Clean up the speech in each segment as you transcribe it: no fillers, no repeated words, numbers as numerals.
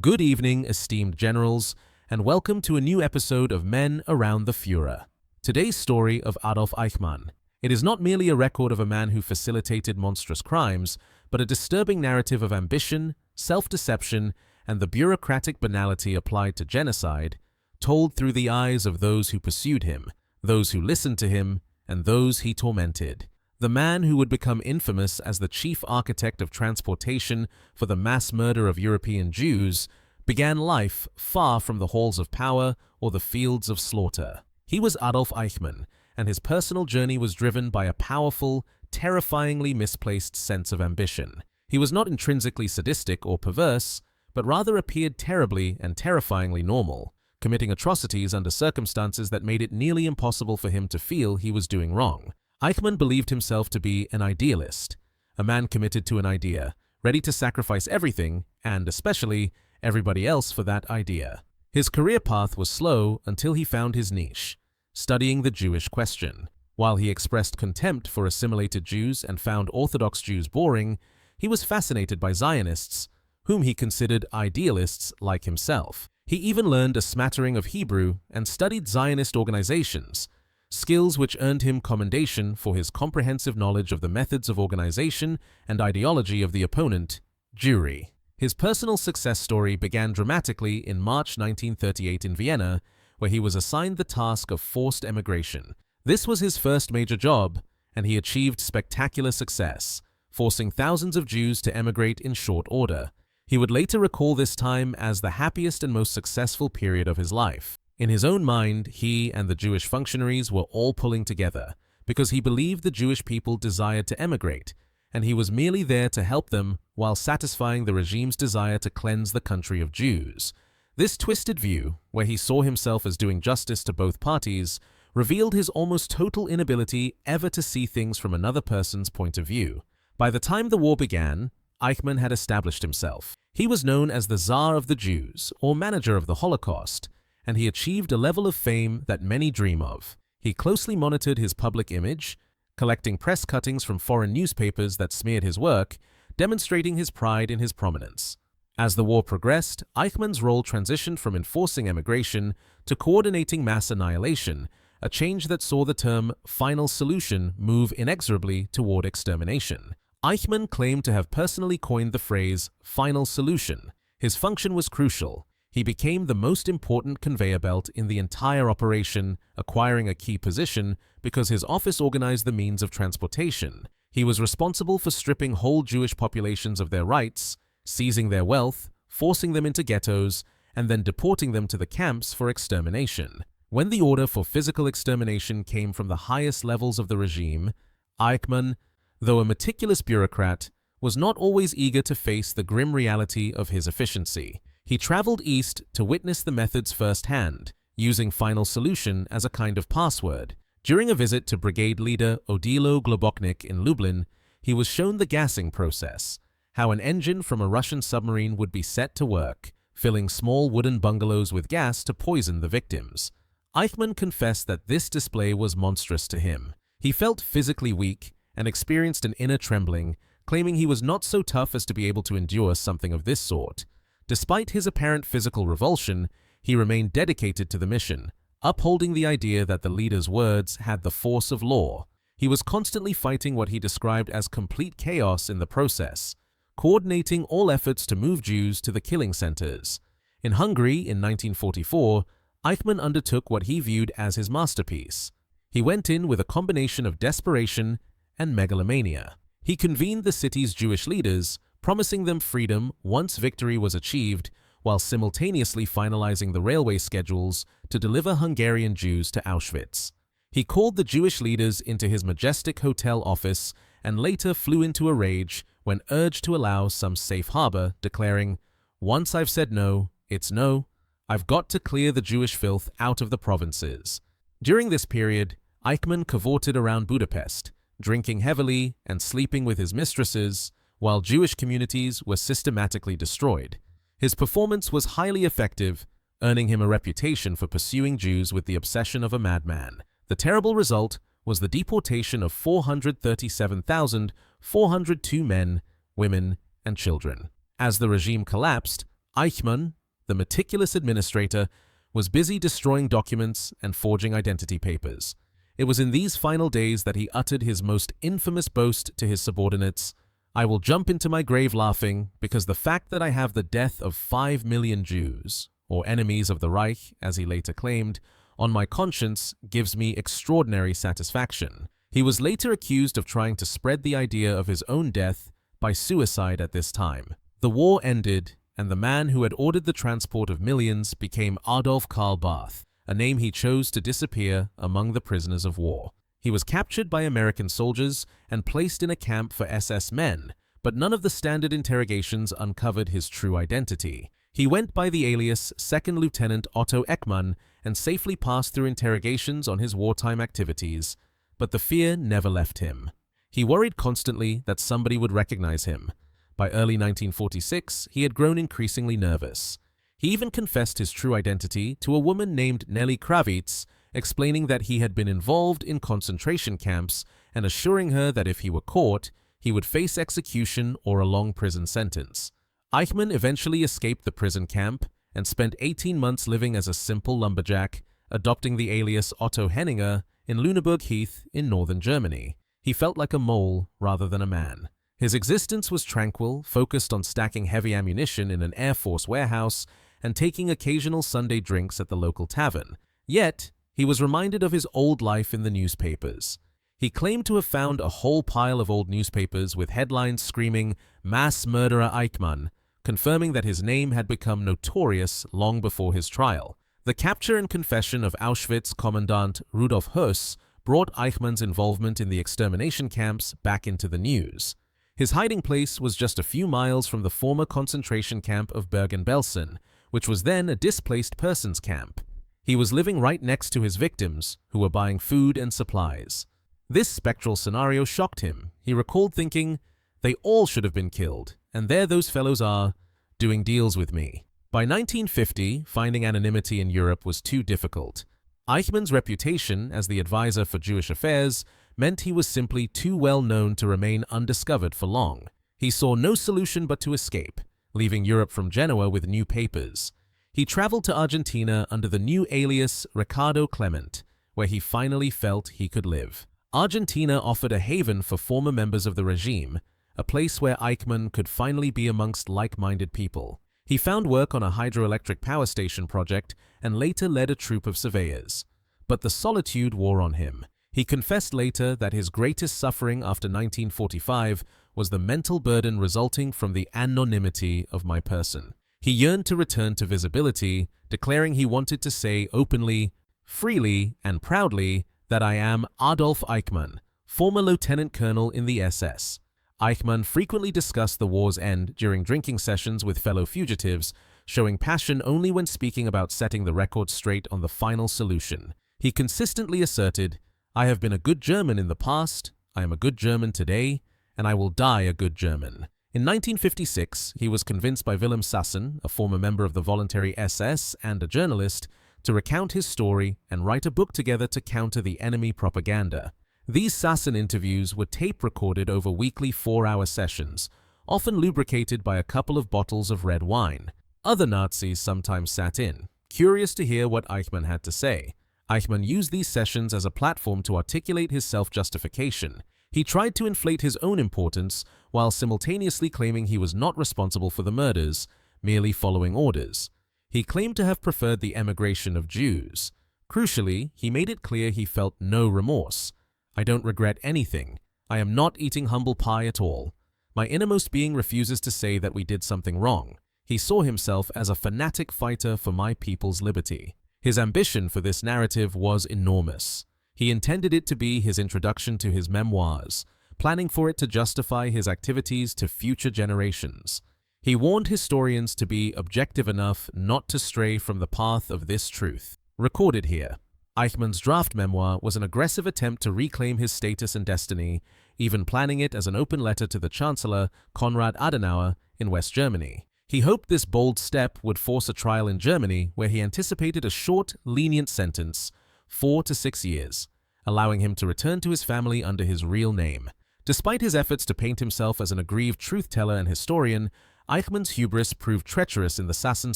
Good evening, esteemed generals, and welcome to a new episode of Men Around the Führer. Today's story of Adolf Eichmann. It is not merely a record of a man who facilitated monstrous crimes, but a disturbing narrative of ambition, self-deception, and the bureaucratic banality applied to genocide, told through the eyes of those who pursued him, those who listened to him, and those he tormented. The man who would become infamous as the chief architect of transportation for the mass murder of European Jews began life far from the halls of power or the fields of slaughter. He was Adolf Eichmann, and his personal journey was driven by a powerful, terrifyingly misplaced sense of ambition. He was not intrinsically sadistic or perverse, but rather appeared terribly and terrifyingly normal, committing atrocities under circumstances that made it nearly impossible for him to feel he was doing wrong. Eichmann believed himself to be an idealist, a man committed to an idea, ready to sacrifice everything, and especially everybody else for that idea. His career path was slow until he found his niche, studying the Jewish question. While he expressed contempt for assimilated Jews and found Orthodox Jews boring, he was fascinated by Zionists, whom he considered idealists like himself. He even learned a smattering of Hebrew and studied Zionist organizations, skills which earned him commendation for his comprehensive knowledge of the methods of organization and ideology of the opponent, Jewry. His personal success story began dramatically in March 1938 in Vienna, where he was assigned the task of forced emigration. This was his first major job, and he achieved spectacular success, forcing thousands of Jews to emigrate in short order. He would later recall this time as the happiest and most successful period of his life. In his own mind, he and the Jewish functionaries were all pulling together because he believed the Jewish people desired to emigrate, and he was merely there to help them while satisfying the regime's desire to cleanse the country of Jews. This twisted view, where he saw himself as doing justice to both parties, revealed his almost total inability ever to see things from another person's point of view. By the time the war began, Eichmann had established himself. He was known as the Tsar of the Jews, or manager of the Holocaust, and he achieved a level of fame that many dream of. He closely monitored his public image, collecting press cuttings from foreign newspapers that smeared his work, demonstrating his pride in his prominence. As the war progressed, Eichmann's role transitioned from enforcing emigration to coordinating mass annihilation, a change that saw the term final solution move inexorably toward extermination. Eichmann claimed to have personally coined the phrase final solution. His function was crucial. He became the most important conveyor belt in the entire operation, acquiring a key position because his office organized the means of transportation. He was responsible for stripping whole Jewish populations of their rights, seizing their wealth, forcing them into ghettos, and then deporting them to the camps for extermination. When the order for physical extermination came from the highest levels of the regime, Eichmann, though a meticulous bureaucrat, was not always eager to face the grim reality of his efficiency. He traveled east to witness the methods firsthand, using final solution as a kind of password. During a visit to brigade leader Odilo Globoknik in Lublin, he was shown the gassing process, how an engine from a Russian submarine would be set to work, filling small wooden bungalows with gas to poison the victims. Eichmann confessed that this display was monstrous to him. He felt physically weak and experienced an inner trembling, claiming he was not so tough as to be able to endure something of this sort. Despite his apparent physical revulsion, he remained dedicated to the mission, upholding the idea that the leader's words had the force of law. He was constantly fighting what he described as complete chaos in the process, coordinating all efforts to move Jews to the killing centers. In Hungary in 1944, Eichmann undertook what he viewed as his masterpiece. He went in with a combination of desperation and megalomania. He convened the city's Jewish leaders, promising them freedom once victory was achieved, while simultaneously finalizing the railway schedules to deliver Hungarian Jews to Auschwitz. He called the Jewish leaders into his majestic hotel office and later flew into a rage when urged to allow some safe harbor, declaring, "Once I've said no, it's no. I've got to clear the Jewish filth out of the provinces." During this period, Eichmann cavorted around Budapest, drinking heavily and sleeping with his mistresses, while Jewish communities were systematically destroyed. His performance was highly effective, earning him a reputation for pursuing Jews with the obsession of a madman. The terrible result was the deportation of 437,402 men, women, and children. As the regime collapsed, Eichmann, the meticulous administrator, was busy destroying documents and forging identity papers. It was in these final days that he uttered his most infamous boast to his subordinates: "I will jump into my grave laughing, because the fact that I have the death of 5 million Jews, or enemies of the Reich, as he later claimed, on my conscience gives me extraordinary satisfaction." He was later accused of trying to spread the idea of his own death by suicide at this time. The war ended, and the man who had ordered the transport of millions became Adolf Karl Barth, a name he chose to disappear among the prisoners of war. He was captured by American soldiers and placed in a camp for SS men, but none of the standard interrogations uncovered his true identity. He went by the alias Second Lieutenant Otto Eckmann and safely passed through interrogations on his wartime activities, but the fear never left him. He worried constantly that somebody would recognize him. By early 1946, he had grown increasingly nervous. He even confessed his true identity to a woman named Nelly Kravitz, explaining that he had been involved in concentration camps and assuring her that if he were caught, he would face execution or a long prison sentence. Eichmann eventually escaped the prison camp and spent 18 months living as a simple lumberjack, adopting the alias Otto Henninger in Lüneburg Heath in northern Germany. He felt like a mole rather than a man. His existence was tranquil, focused on stacking heavy ammunition in an Air Force warehouse and taking occasional Sunday drinks at the local tavern. Yet, he was reminded of his old life in the newspapers. He claimed to have found a whole pile of old newspapers with headlines screaming "Mass Murderer Eichmann," confirming that his name had become notorious long before his trial. The capture and confession of Auschwitz Commandant Rudolf Höss brought Eichmann's involvement in the extermination camps back into the news. His hiding place was just a few miles from the former concentration camp of Bergen-Belsen, which was then a displaced persons camp. He was living right next to his victims, who were buying food and supplies. This spectral scenario shocked him. He recalled thinking, "They all should have been killed, and there those fellows are, doing deals with me." By 1950, finding anonymity in Europe was too difficult. Eichmann's reputation as the advisor for Jewish affairs meant he was simply too well known to remain undiscovered for long. He saw no solution but to escape, leaving Europe from Genoa with new papers. He traveled to Argentina under the new alias Ricardo Klement, where he finally felt he could live. Argentina offered a haven for former members of the regime, a place where Eichmann could finally be amongst like-minded people. He found work on a hydroelectric power station project and later led a troop of surveyors. But the solitude wore on him. He confessed later that his greatest suffering after 1945 was the mental burden resulting from the anonymity of my person. He yearned to return to visibility, declaring he wanted to say openly, freely, and proudly that I am Adolf Eichmann, former lieutenant colonel in the SS. Eichmann frequently discussed the war's end during drinking sessions with fellow fugitives, showing passion only when speaking about setting the record straight on the final solution. He consistently asserted, "I have been a good German in the past, I am a good German today, and I will die a good German." In 1956, he was convinced by Wilhelm Sassen, a former member of the voluntary SS and a journalist, to recount his story and write a book together to counter the enemy propaganda. These Sassen interviews were tape-recorded over weekly 4-hour sessions, often lubricated by a couple of bottles of red wine. Other Nazis sometimes sat in, curious to hear what Eichmann had to say. Eichmann used these sessions as a platform to articulate his self-justification. He tried to inflate his own importance while simultaneously claiming he was not responsible for the murders, merely following orders. He claimed to have preferred the emigration of Jews. Crucially, he made it clear he felt no remorse. "I don't regret anything. I am not eating humble pie at all. My innermost being refuses to say that we did something wrong." He saw himself as a fanatic fighter for my people's liberty. His ambition for this narrative was enormous. He intended it to be his introduction to his memoirs, planning for it to justify his activities to future generations. He warned historians to be objective enough not to stray from the path of this truth. Recorded here. Eichmann's draft memoir was an aggressive attempt to reclaim his status and destiny, even planning it as an open letter to the Chancellor, Konrad Adenauer, in West Germany. He hoped this bold step would force a trial in Germany where he anticipated a short, lenient sentence, 4 to 6 years, allowing him to return to his family under his real name. Despite his efforts to paint himself as an aggrieved truth-teller and historian, Eichmann's hubris proved treacherous in the Sassen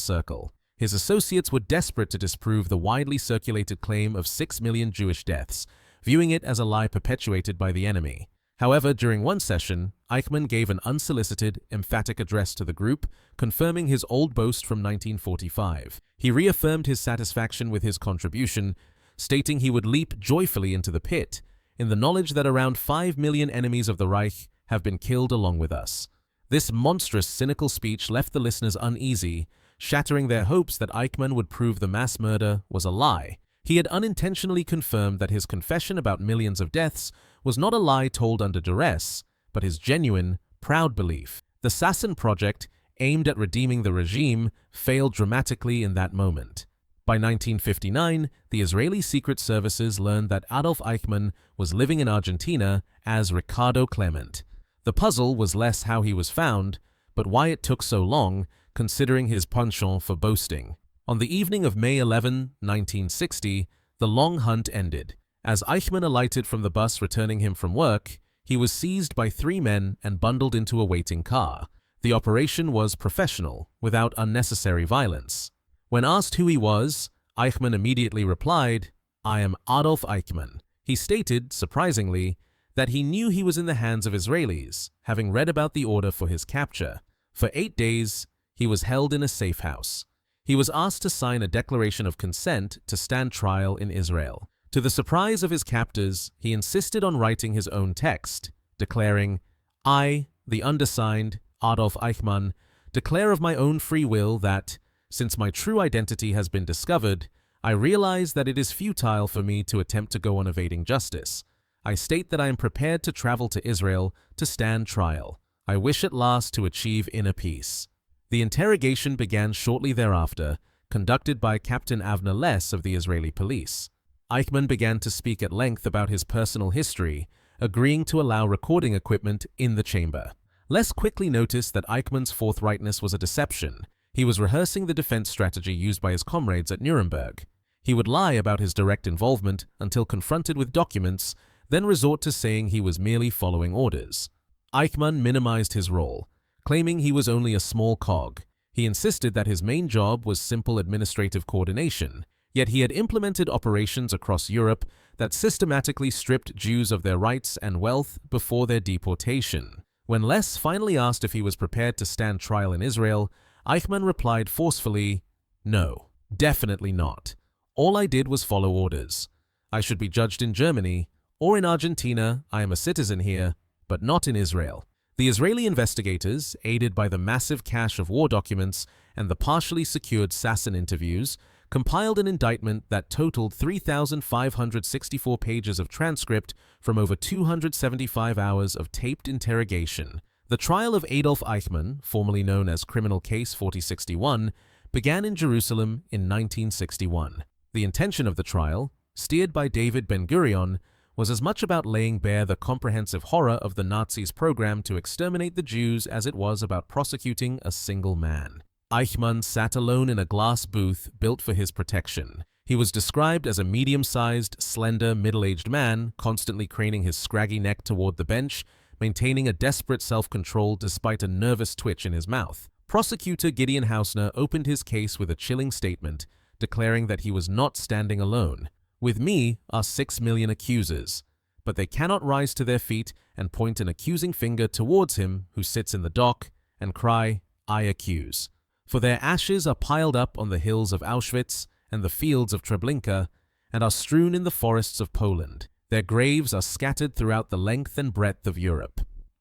circle. His associates were desperate to disprove the widely circulated claim of 6 million Jewish deaths, viewing it as a lie perpetuated by the enemy. However, during one session, Eichmann gave an unsolicited, emphatic address to the group, confirming his old boast from 1945. He reaffirmed his satisfaction with his contribution, stating he would leap joyfully into the pit, in the knowledge that around 5 million enemies of the Reich have been killed along with us. This monstrous, cynical speech left the listeners uneasy, shattering their hopes that Eichmann would prove the mass murder was a lie. He had unintentionally confirmed that his confession about millions of deaths was not a lie told under duress, but his genuine, proud belief. The Sassen project, aimed at redeeming the regime, failed dramatically in that moment. By 1959, the Israeli secret services learned that Adolf Eichmann was living in Argentina as Ricardo Klement. The puzzle was less how he was found, but why it took so long, considering his penchant for boasting. On the evening of May 11, 1960, the long hunt ended. As Eichmann alighted from the bus returning him from work, he was seized by 3 men and bundled into a waiting car. The operation was professional, without unnecessary violence. When asked who he was, Eichmann immediately replied, "I am Adolf Eichmann." He stated, surprisingly, that he knew he was in the hands of Israelis, having read about the order for his capture. For 8 days, he was held in a safe house. He was asked to sign a declaration of consent to stand trial in Israel. To the surprise of his captors, he insisted on writing his own text, declaring, "I, the undersigned, Adolf Eichmann, declare of my own free will that, since my true identity has been discovered, I realize that it is futile for me to attempt to go on evading justice. I state that I am prepared to travel to Israel to stand trial. I wish at last to achieve inner peace." The interrogation began shortly thereafter, conducted by Captain Avner Less of the Israeli police. Eichmann began to speak at length about his personal history, agreeing to allow recording equipment in the chamber. Less quickly noticed that Eichmann's forthrightness was a deception. He was rehearsing the defense strategy used by his comrades at Nuremberg. He would lie about his direct involvement until confronted with documents, then resort to saying he was merely following orders. Eichmann minimized his role, claiming he was only a small cog. He insisted that his main job was simple administrative coordination, yet he had implemented operations across Europe that systematically stripped Jews of their rights and wealth before their deportation. When Less finally asked if he was prepared to stand trial in Israel, Eichmann replied forcefully, "No, definitely not. All I did was follow orders. I should be judged in Germany, or in Argentina. I am a citizen here, but not in Israel." The Israeli investigators, aided by the massive cache of war documents and the partially secured Sassen interviews, compiled an indictment that totaled 3,564 pages of transcript from over 275 hours of taped interrogation. The trial of Adolf Eichmann, formerly known as Criminal Case 4061, began in Jerusalem in 1961. The intention of the trial, steered by David Ben-Gurion, was as much about laying bare the comprehensive horror of the Nazis' program to exterminate the Jews as it was about prosecuting a single man. Eichmann sat alone in a glass booth built for his protection. He was described as a medium-sized, slender, middle-aged man, constantly craning his scraggy neck toward the bench, maintaining a desperate self-control despite a nervous twitch in his mouth. Prosecutor Gideon Hausner opened his case with a chilling statement, declaring that he was not standing alone. "With me are 6 million accusers, but they cannot rise to their feet and point an accusing finger towards him who sits in the dock and cry, 'I accuse.' For their ashes are piled up on the hills of Auschwitz and the fields of Treblinka, and are strewn in the forests of Poland. Their graves are scattered throughout the length and breadth of Europe.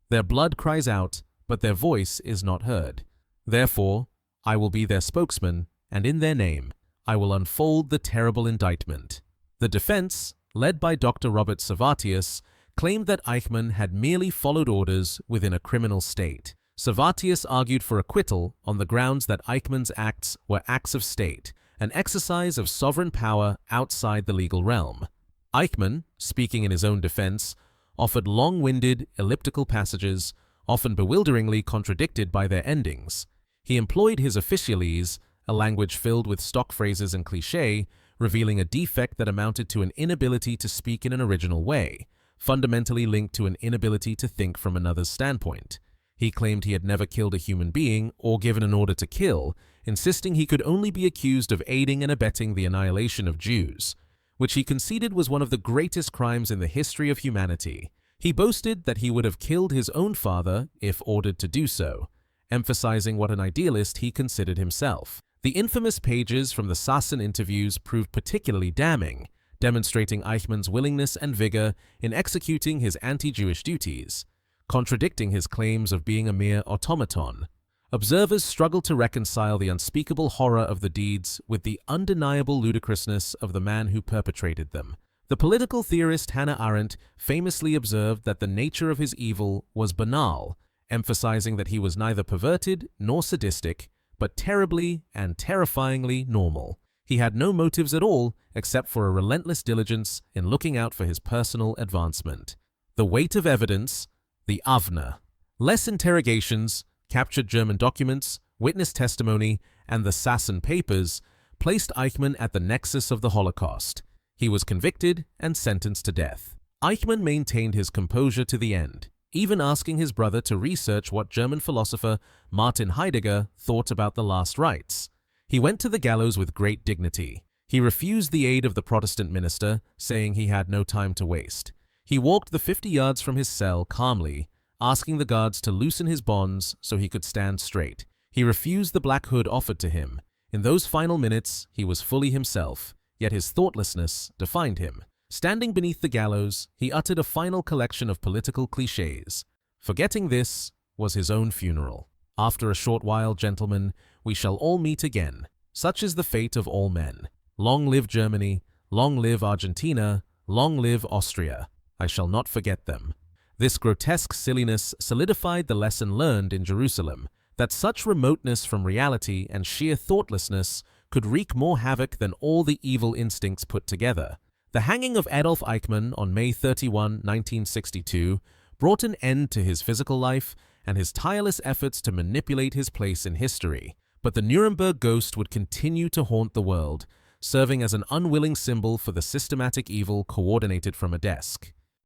Their blood cries out, but their voice is not heard. Therefore, I will be their spokesman, and in their name, I will unfold the terrible indictment." The defense, led by Dr. Robert Servatius, claimed that Eichmann had merely followed orders within a criminal state. Servatius argued for acquittal on the grounds that Eichmann's acts were acts of state, an exercise of sovereign power outside the legal realm. Eichmann, speaking in his own defense, offered long-winded, elliptical passages, often bewilderingly contradicted by their endings. He employed his officialese, a language filled with stock phrases and cliché, revealing a defect that amounted to an inability to speak in an original way, fundamentally linked to an inability to think from another's standpoint. He claimed he had never killed a human being or given an order to kill, insisting he could only be accused of aiding and abetting the annihilation of Jews, which he conceded was one of the greatest crimes in the history of humanity. He boasted that he would have killed his own father if ordered to do so, emphasizing what an idealist he considered himself. The infamous pages from the Sassen interviews proved particularly damning, demonstrating Eichmann's willingness and vigor in executing his anti-Jewish duties, contradicting his claims of being a mere automaton. Observers struggled to reconcile the unspeakable horror of the deeds with the undeniable ludicrousness of the man who perpetrated them. The political theorist Hannah Arendt famously observed that the nature of his evil was banal, emphasizing that he was neither perverted nor sadistic, but terribly and terrifyingly normal. He had no motives at all except for a relentless diligence in looking out for his personal advancement. The weight of evidence, the Avner. Less interrogations, captured German documents, witness testimony, and the Sassen Papers placed Eichmann at the nexus of the Holocaust. He was convicted and sentenced to death. Eichmann maintained his composure to the end, even asking his brother to research what German philosopher Martin Heidegger thought about the last rites. He went to the gallows with great dignity. He refused the aid of the Protestant minister, saying he had no time to waste. He walked the 50 yards from his cell calmly, asking the guards to loosen his bonds so he could stand straight. He refused the black hood offered to him. In those final minutes, he was fully himself, yet his thoughtlessness defined him. Standing beneath the gallows, he uttered a final collection of political cliches. Forgetting this was his own funeral. After a short while, gentlemen, we shall all meet again. Such is the fate of all men. Long live Germany, long live Argentina, long live Austria. I shall not forget them. This grotesque silliness solidified the lesson learned in Jerusalem, that such remoteness from reality and sheer thoughtlessness could wreak more havoc than all the evil instincts put together. The hanging of Adolf Eichmann on May 31, 1962, brought an end to his physical life and his tireless efforts to manipulate his place in history. But the Nuremberg ghost would continue to haunt the world, serving as an unwilling symbol for the systematic evil coordinated from a desk.